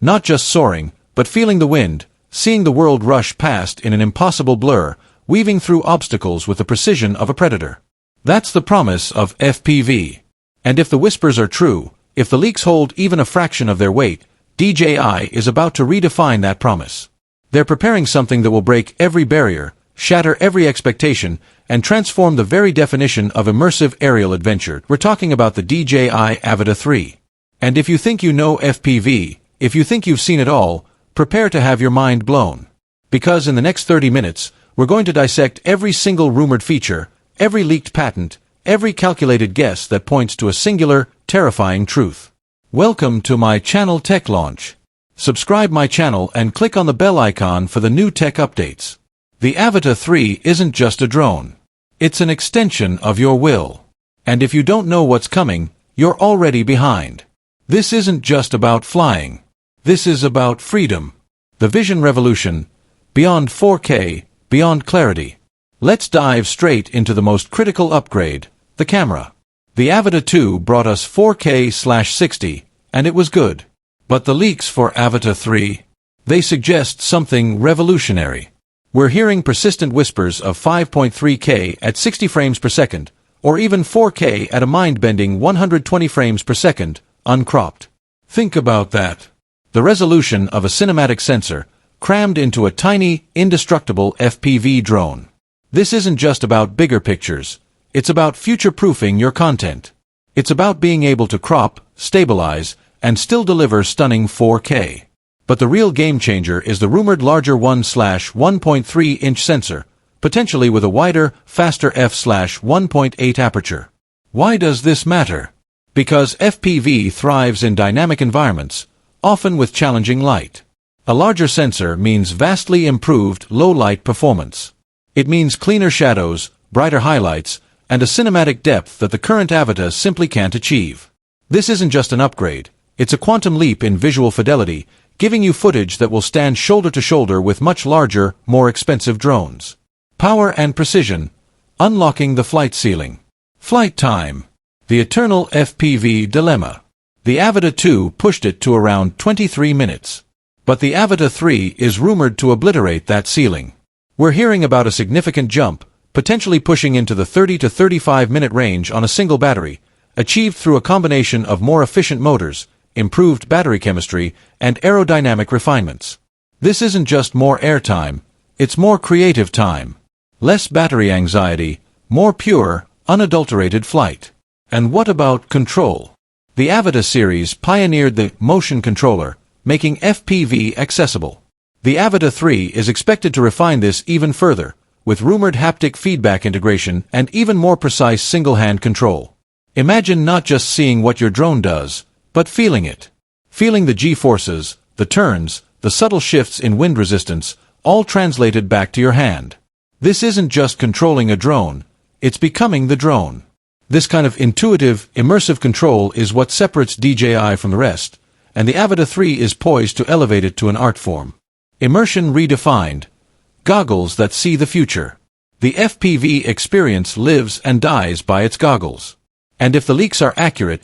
Not just soaring, but feeling the wind, seeing the world rush past in an impossible blur, weaving through obstacles with the precision of a predator. That's the promise of FPV. And if the whispers are true, if the leaks hold even a fraction of their weight, DJI is about to redefine that promise. They're preparing something that will break every barrier, shatter every expectation, and transform the very definition of immersive aerial adventure. We're talking about the DJI Avata 3. And if you think you know FPV, if you think you've seen it all, prepare to have your mind blown. Because in the next 30 minutes, we're going to dissect every single rumored feature, every leaked patent, every calculated guess that points to a singular, terrifying truth. Welcome to my channel Tech Launch. Subscribe my channel and click on the bell icon for the new tech updates. The Avata 3 isn't just a drone. It's an extension of your will. And if you don't know what's coming, you're already behind. This isn't just about flying. This is about freedom. The vision revolution. Beyond 4K, beyond clarity. Let's dive straight into the most critical upgrade, the camera. The Avata 2 brought us 4K/60, and it was good. But the leaks for Avata 3? They suggest something revolutionary. We're hearing persistent whispers of 5.3K at 60 frames per second, or even 4K at a mind-bending 120 frames per second, uncropped. Think about that. The resolution of a cinematic sensor, crammed into a tiny, indestructible FPV drone. This isn't just about bigger pictures. It's about future-proofing your content. It's about being able to crop, stabilize, and still deliver stunning 4K. But the real game-changer is the rumored larger 1/1.3-inch sensor, potentially with a wider, faster f/1.8 aperture. Why does this matter? Because FPV thrives in dynamic environments, often with challenging light. A larger sensor means vastly improved low-light performance. It means cleaner shadows, brighter highlights, and a cinematic depth that the current Avata simply can't achieve. This isn't just an upgrade, it's a quantum leap in visual fidelity, giving you footage that will stand shoulder to shoulder with much larger, more expensive drones. Power and precision, unlocking the flight ceiling. Flight time. The eternal FPV dilemma. The Avata 2 pushed it to around 23 minutes. But the Avata 3 is rumored to obliterate that ceiling. We're hearing about a significant jump, potentially pushing into the 30 to 35-minute range on a single battery, achieved through a combination of more efficient motors, improved battery chemistry, and aerodynamic refinements. This isn't just more airtime, it's more creative time. Less battery anxiety, more pure, unadulterated flight. And what about control? The Avata series pioneered the motion controller, making FPV accessible. The Avata 3 is expected to refine this even further, with rumored haptic feedback integration and even more precise single-hand control. Imagine not just seeing what your drone does, but feeling it. Feeling the G-forces, the turns, the subtle shifts in wind resistance, all translated back to your hand. This isn't just controlling a drone, it's becoming the drone. This kind of intuitive, immersive control is what separates DJI from the rest, and the Avata 3 is poised to elevate it to an art form. Immersion redefined. Goggles that see the future. The FPV experience lives and dies by its goggles. And if the leaks are accurate,